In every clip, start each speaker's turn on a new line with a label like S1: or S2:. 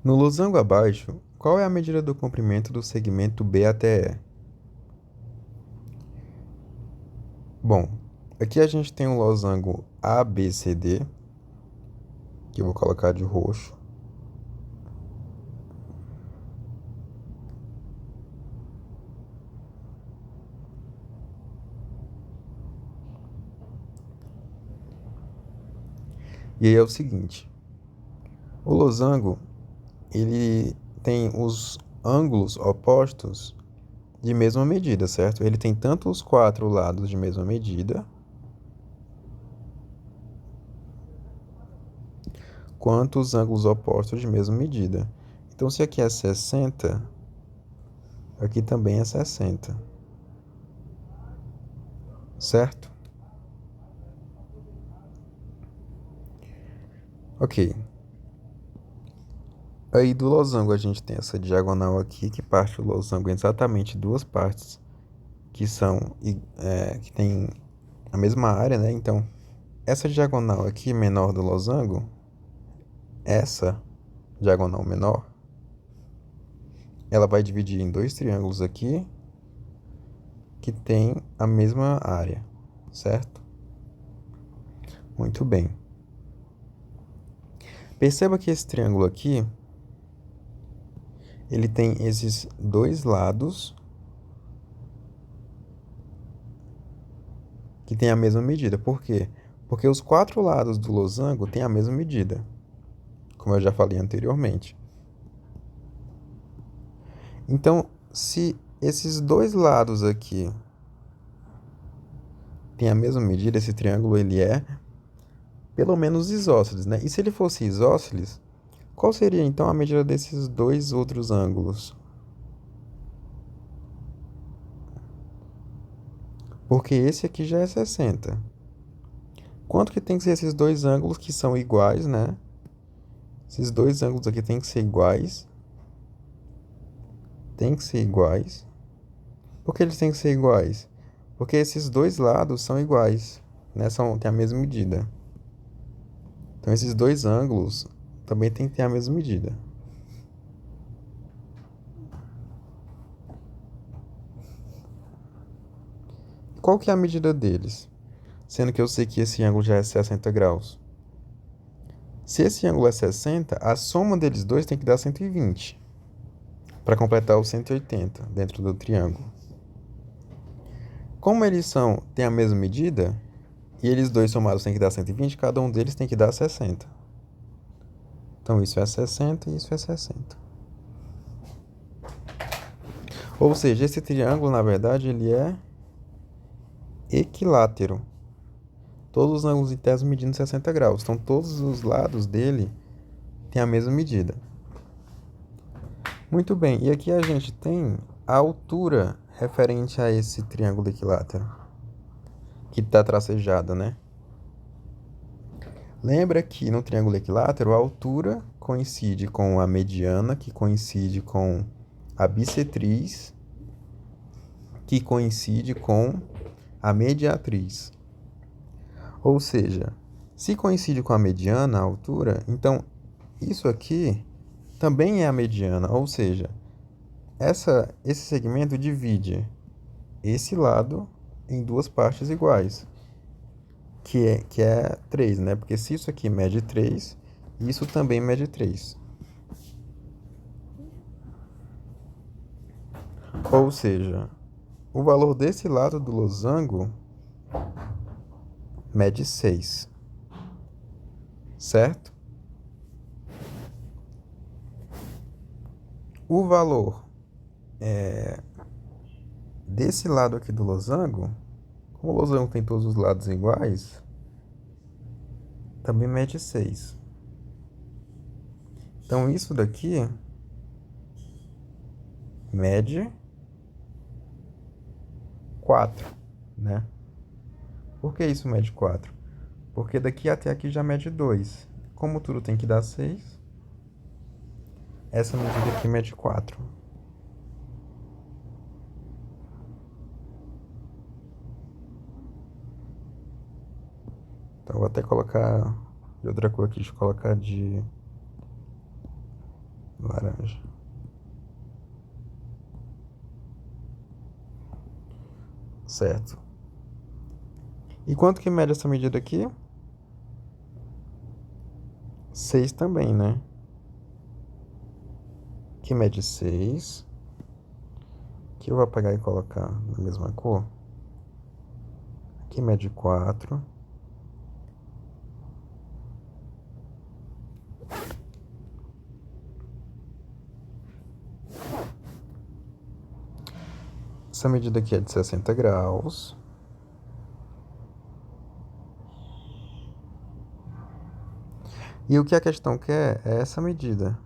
S1: No losango abaixo, qual é a medida do comprimento do segmento B até E? Bom, aqui a gente tem um losango ABCD, que eu vou colocar de roxo. E aí é o seguinte, o losango, ele tem os ângulos opostos de mesma medida, certo? Ele tem tanto os quatro lados de mesma medida, quanto os ângulos opostos de mesma medida. Então, se aqui é 60, aqui também é 60, certo? Ok. Aí do losango a gente tem essa diagonal aqui que parte o losango em exatamente duas partes que que tem a mesma área, né? Então, essa diagonal aqui menor do losango, essa diagonal menor, ela vai dividir em dois triângulos aqui que tem a mesma área, certo? Muito bem. Perceba que esse triângulo aqui, ele tem esses dois lados que têm a mesma medida. Por quê? Porque os quatro lados do losango têm a mesma medida, como eu já falei anteriormente. Então, se esses dois lados aqui têm a mesma medida, esse triângulo ele é pelo menos isósceles, né? E se ele fosse isósceles, qual seria então a medida desses dois outros ângulos? Porque esse aqui já é 60. Quanto que tem que ser esses dois ângulos que são iguais, né? Esses dois ângulos aqui têm que ser iguais. Tem que ser iguais. Por que eles têm que ser iguais? Porque esses dois lados são iguais, né? Têm a mesma medida. Então, esses dois ângulos também têm que ter a mesma medida. Qual que é a medida deles? Sendo que eu sei que esse ângulo já é 60 graus. Se esse ângulo é 60, a soma deles dois tem que dar 120 para completar os 180 dentro do triângulo. Como têm a mesma medida, e eles dois somados têm que dar 120, cada um deles tem que dar 60. Então isso é 60 e isso é 60. Ou seja, esse triângulo, na verdade, ele é equilátero. Todos os ângulos internos medindo 60 graus. Então todos os lados dele têm a mesma medida. Muito bem, e aqui a gente tem a altura referente a esse triângulo equilátero, que está tracejado, né? Lembra que no triângulo equilátero a altura coincide com a mediana, que coincide com a bissetriz, que coincide com a mediatriz. Ou seja, se coincide com a mediana, a altura, então isso aqui também é a mediana, ou seja, esse segmento divide esse lado em duas partes iguais, que é 3, né? Porque se isso aqui mede 3, isso também mede 3. Ou seja, o valor desse lado do losango mede 6, certo? O valor desse lado aqui do losango, como o losango tem todos os lados iguais, também mede 6. Então, isso daqui mede 4, né? Por que isso mede 4? Porque daqui até aqui já mede 2. Como tudo tem que dar 6, essa medida aqui mede 4. Então, eu vou até colocar de outra cor aqui, deixa eu colocar de laranja. Certo. E quanto que mede essa medida aqui? 6 também, né? Que mede 6. Que eu vou pegar e colocar na mesma cor. Aqui mede 4. Essa medida aqui é de 60 graus. E o que a questão quer é essa medida.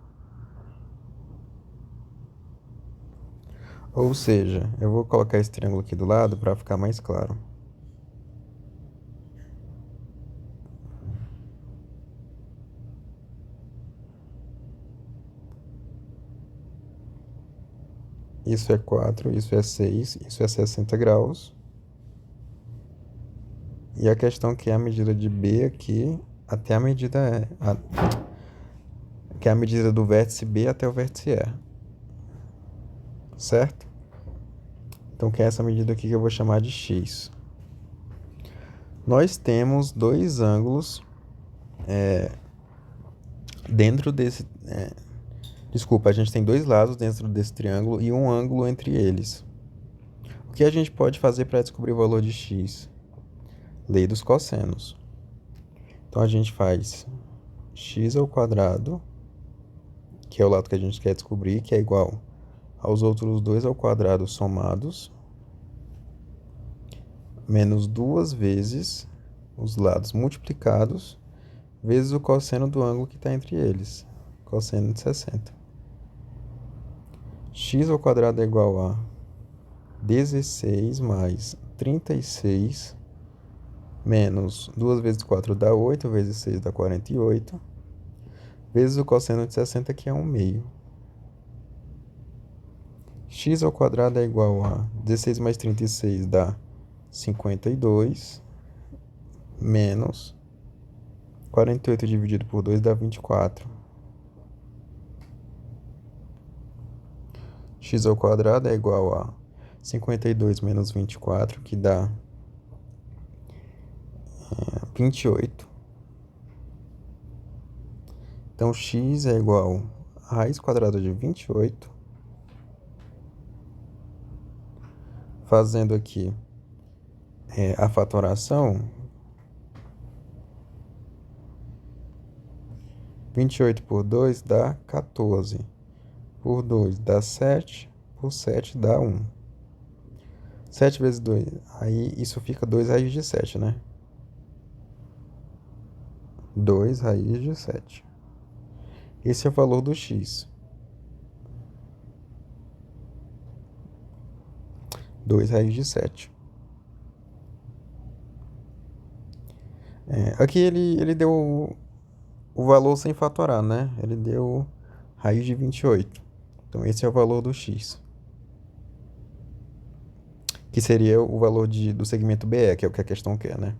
S1: Ou seja, eu vou colocar esse triângulo aqui do lado para ficar mais claro. Isso é 4, isso é 6, isso é 60 graus. E a questão que é a medida de B aqui até a medida que é a medida do vértice B até o vértice E. Certo? Então, que é essa medida aqui que eu vou chamar de X. Nós temos dois ângulos dentro desse... desculpa, a gente tem dois lados dentro desse triângulo e um ângulo entre eles. O que a gente pode fazer para descobrir o valor de X? Lei dos cossenos. Então, a gente faz x ao quadrado, que é o lado que a gente quer descobrir, que é igual aos outros 2 ao quadrado somados, menos 2 vezes os lados multiplicados, vezes o cosseno do ângulo que está entre eles, cosseno de 60. X ao quadrado é igual a 16 mais 36, menos 2 vezes 4 dá 8, vezes 6 dá 48, vezes o cosseno de 60, que é 1/2. X ao quadrado é igual a 16 mais 36 dá 52, menos 48 dividido por 2 dá 24. X ao quadrado é igual a 52 menos 24, que dá 28. Então, x é igual a raiz quadrada de 28. Fazendo aqui a fatoração, 28 por 2 dá 14. Por 2 dá 7. Por 7 dá 1. 7 vezes 2, aí isso fica 2 raiz de 7, né? 2 raiz de 7. Esse é o valor do x. 2 raiz de 7. Aqui ele deu o valor sem fatorar, né? Ele deu raiz de 28. Então, esse é o valor do x. Que seria o valor do segmento BE, que é o que a questão quer, né?